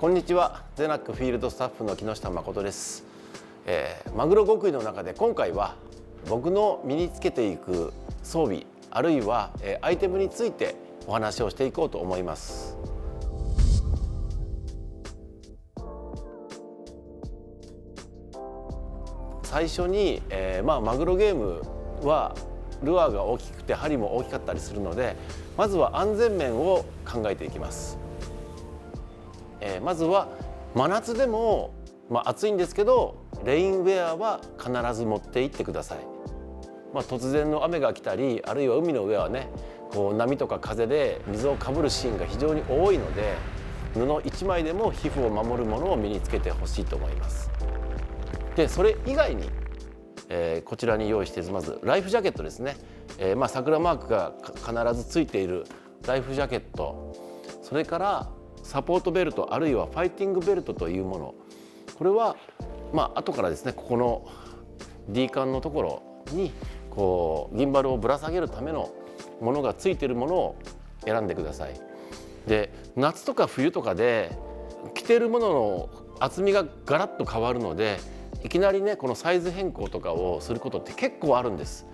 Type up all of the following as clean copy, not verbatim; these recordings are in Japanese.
こんにちは。ゼナックフィールドスタッフの木下誠です。マグロ極意の中で今回は僕の身につけていく装備あるいはアイテムについてお話をしていこうと思います。最初に、マグロゲームはルアーが大きくて針も大きかったりするので、まずは安全面を考えていきます。まずは真夏でも、暑いんですけどレインウェアは必ず持って行ってください。突然の雨が来たり、あるいは海の上はねこう波とか風で水をかぶるシーンが非常に多いので、布1枚でも皮膚を守るものを身につけてほしいと思います。でそれ以外に、こちらに用意しているまずライフジャケットですね。桜マークが必ずついているライフジャケット、それからサポートベルトあるいはファイティングベルトというもの、これは後からですねここの D カンのところにこうギンバルをぶら下げるためのものがついているものを選んでください。で夏とか冬とかで着ているものの厚みがガラッと変わるので、いきなりねこのサイズ変更とかをすることって結構あるんです。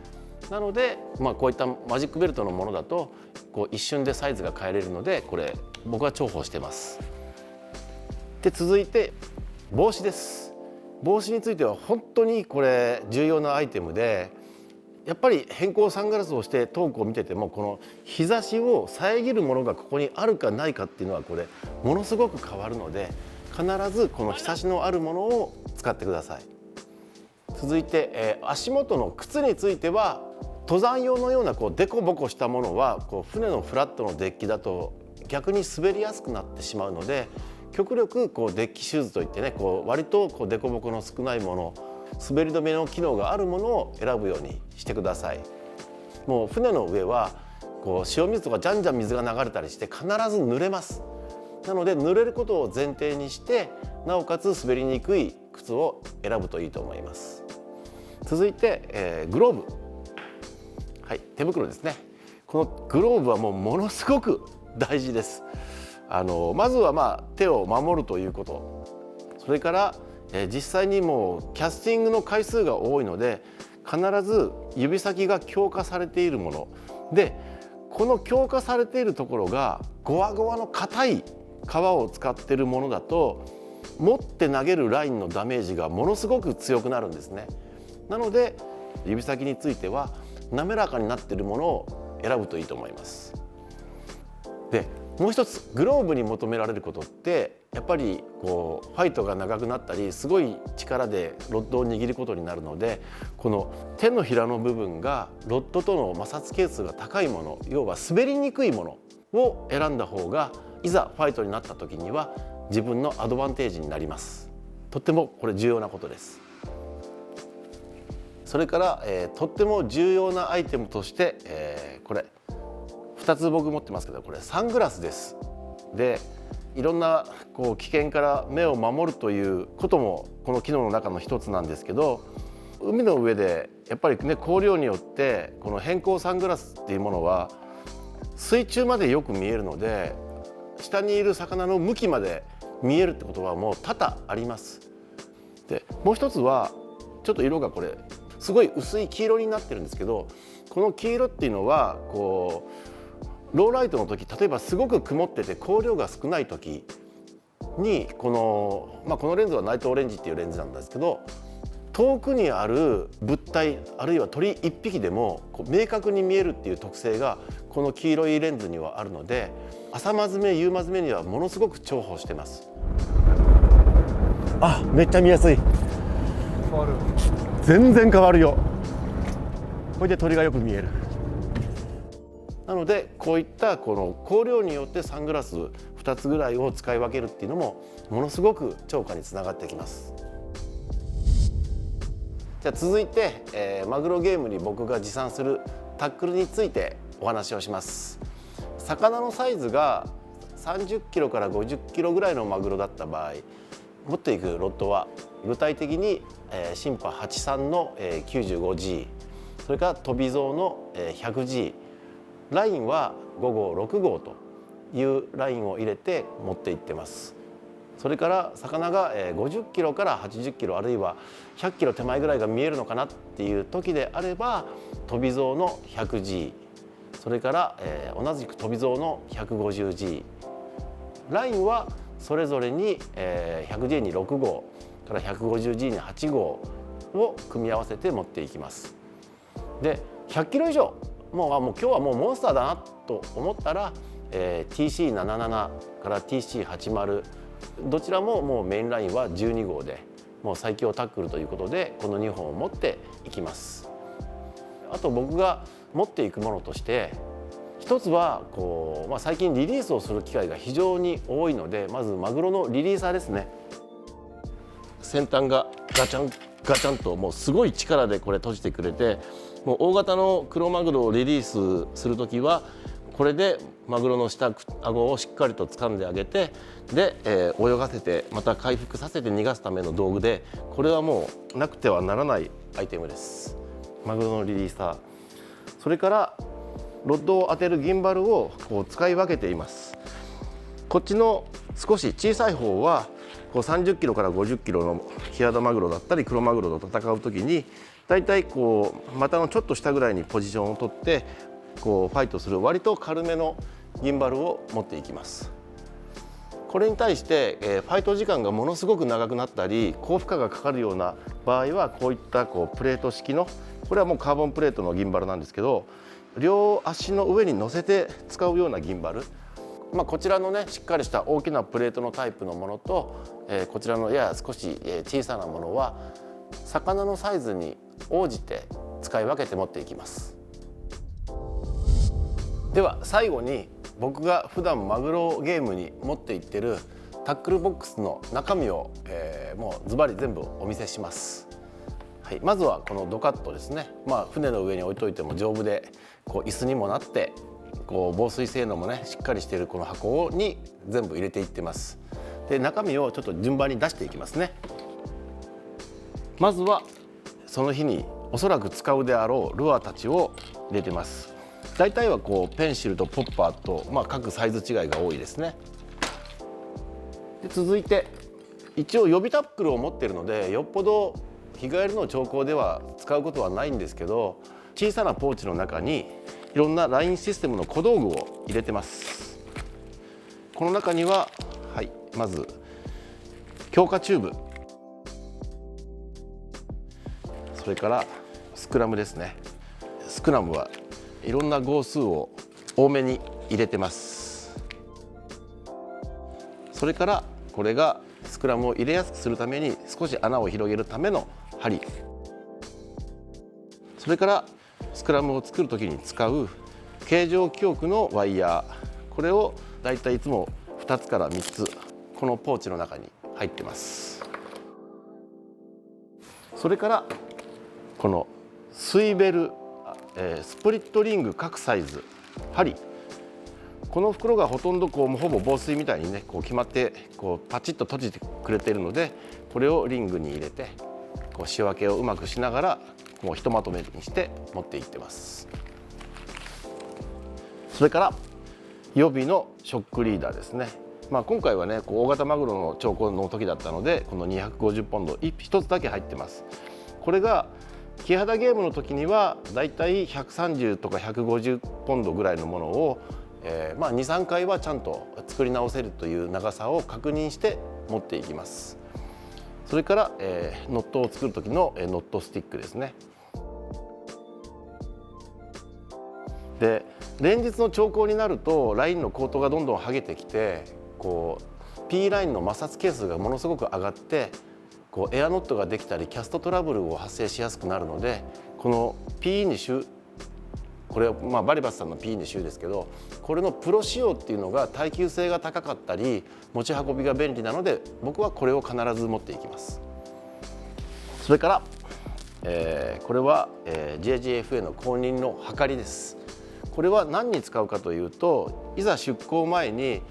なので、こういったマジックベルトのものだとこう一瞬でサイズが変えれるので、これ僕は重宝してます。で続いて帽子です。帽子については本当にこれ重要なアイテムで、やっぱり偏光サングラスをして遠くを見ててもこの日差しを遮るものがここにあるかないかっていうのはこれものすごく変わるので、必ずこの日差しのあるものを使ってください。続いて、足元の靴については登山用のようなこうデコボコしたものはこう船のフラットのデッキだと逆に滑りやすくなってしまうので、極力こうデッキシューズといってねこう割とこうデコボコの少ないもの、滑り止めの機能があるものを選ぶようにしてください。もう船の上はこう塩水とかじゃんじゃん水が流れたりして必ず濡れます。なので濡れることを前提にしてなおかつ滑りにくい靴を選ぶといいと思います。続いて、グローブ、手袋ですね。このグローブはものすごく大事です。まずは手を守るということ、それから、実際にもうキャスティングの回数が多いので必ず指先が強化されているもので、この強化されているところがゴワゴワの硬い革を使っているものだと持って投げるラインのダメージがものすごく強くなるんですね。なので指先については滑らかになっているものを選ぶといいと思います。でもう一つグローブに求められることってやっぱりこうファイトが長くなったりすごい力でロッドを握ることになるので、この手のひらの部分がロッドとの摩擦係数が高いもの、要は滑りにくいものを選んだ方がいざファイトになった時には自分のアドバンテージになります。とってもこれ重要なことです。それから、とっても重要なアイテムとして、これ2つ僕持ってますけど、これサングラスです。でいろんなこう危険から目を守るということもこの機能の中の一つなんですけど、海の上でやっぱりね光量によってこの偏光サングラスっていうものは水中までよく見えるので、下にいる魚の向きまで見えるってことはもう多々あります。でもう一つはちょっと色がこれすごい薄い黄色になってるんですけど、この黄色っていうのはこうローライトの時、例えばすごく曇ってて光量が少ない時にこのレンズはナイトオレンジっていうレンズなんですけど、遠くにある物体あるいは鳥1匹でもこう明確に見えるっていう特性がこの黄色いレンズにはあるので、朝間詰め夕間詰めにはものすごく重宝してます。めっちゃ見やすい。変わる。全然変わるよ。これで鳥がよく見える。なのでこういったこの光量によってサングラス2つぐらいを使い分けるっていうのもものすごく重化につながってきます。じゃあ続いて、マグロゲームに僕が持参するタックルについてお話をします。魚のサイズが30キロから50キロぐらいのマグロだった場合、持っていくロッドは具体的にシンパ83の 95G、 それから飛び象の 100G、 ラインは5号6号というラインを入れて持っていってます。それから魚が50キロから80キロあるいは100キロ手前ぐらいが見えるのかなっていう時であれば飛び象の 100G、 それから同じく飛び象の 150G、 ラインはそれぞれに 100G に6号から 150G に8号を組み合わせて持っていきます。で100キロ以上もう今日はもうモンスターだなと思ったら、TC77 から TC80 どちらももうメインラインは12号でもう最強タックルということでこの2本を持っていきます。あと僕が持っていくものとして一つは最近リリースをする機会が非常に多いので、まずマグロのリリーサーですね。先端がガチャンガチャンともうすごい力でこれ閉じてくれて、もう大型のクロマグロをリリースする時はこれでマグロの下顎をしっかりと掴んであげて、で、泳がせてまた回復させて逃がすための道具で、これはもうなくてはならないアイテムです。マグロのリリーサー、それからロッドを当てるギンバルを使い分けています。こっちの少し小さい方は30キロから50キロのキハダマグロだったりクロマグロと戦う時にだいたい股のちょっと下ぐらいにポジションを取ってファイトする割と軽めのギンバルを持っていきます。これに対して、ファイト時間がものすごく長くなったり高負荷がかかるような場合はこういったプレート式の、これはもうカーボンプレートのギンバルなんですけど、両足の上に乗せて使うようなギンバル、こちらのねしっかりした大きなプレートのタイプのものと、こちらのやや少し小さなものは魚のサイズに応じて使い分けて持っていきます。では最後に僕が普段マグロゲームに持っていってるタックルボックスの中身を、もうズバリ全部お見せします。はい、まずはこのドカットですね。船の上に置いといても丈夫で椅子にもなって防水性能もねしっかりしているこの箱に全部入れていってます。で中身をちょっと順番に出していきますね。まずはその日におそらく使うであろうルアーたちを入れてます。大体はペンシルとポッパーと、各サイズ違いが多いですね。で続いて一応予備タックルを持っているのでよっぽど日帰りの兆候では使うことはないんですけど、小さなポーチの中にいろんなラインシステムの小道具を入れてます。この中には、まず強化チューブ、それからスクラムですね。スクラムはいろんな号数を多めに入れてます。それからこれがスクラムを入れやすくするために少し穴を広げるための針、それからスクラムを作る時に使う形状記憶のワイヤー、これをだいたいいつも2つから3つこのポーチの中に入ってます。それからこのスイベル、スプリットリング各サイズ針、この袋がほとんどほぼ防水みたいにね決まってパチッと閉じてくれているので、これをリングに入れて仕分けをうまくしながらひとまとめにして持っていってます。それから予備のショックリーダーですね。今回はね大型マグロの兆候の時だったのでこの250ポンド1つだけ入ってます。これがキハダゲームの時にはだいたい130とか150ポンドぐらいのものを、2、3回はちゃんと作り直せるという長さを確認して持っていきます。それから、ノットを作る時のノットスティックですね。で連日の兆候になるとラインのコートがどんどん剥げてきてP ラインの摩擦係数がものすごく上がってエアノットができたりキャストトラブルを発生しやすくなるので、この P2 これはバリバスさんの P2 ですけど、これのプロ仕様っていうのが耐久性が高かったり持ち運びが便利なので僕はこれを必ず持っていきます。それから、これは、JGFA の公認のはかりです。これは何に使うかというと、いざ出港前に、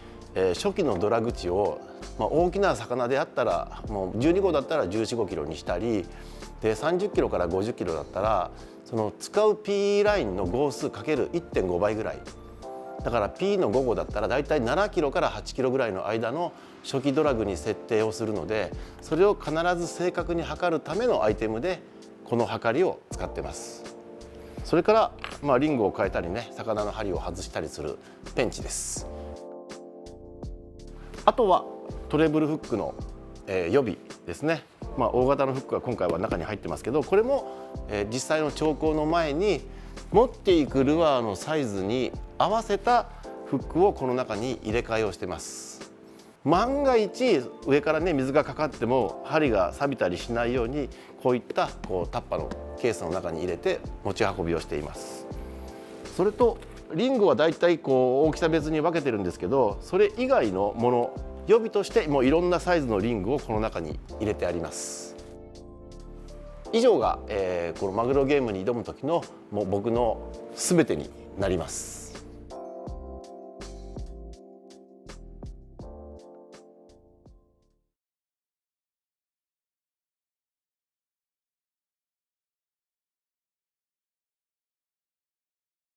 初期のドラグ値を大きな魚であったらもう12号だったら14、15キロにしたりで30キロから50キロだったらその使う P ラインの号数かける 1.5 倍ぐらいだから P の5号だったらだいたい7キロから8キロぐらいの間の初期ドラグに設定をするので、それを必ず正確に測るためのアイテムでこの測りを使ってます。それから、リングを変えたりね、魚の針を外したりするペンチです。あとはトレブルフックの、予備ですね。大型のフックが今回は中に入ってますけど、これも、実際の調光の前に持っていくルアーのサイズに合わせたフックをこの中に入れ替えをしてます。万が一上からね水がかかっても針が錆びたりしないように、こういったタッパのケースの中に入れて持ち運びをしています。それとリングはだいたい大きさ別に分けてるんですけど、それ以外のもの予備としてもういろんなサイズのリングをこの中に入れてあります。以上が、このマグロゲームに挑む時のもう僕の全てになります。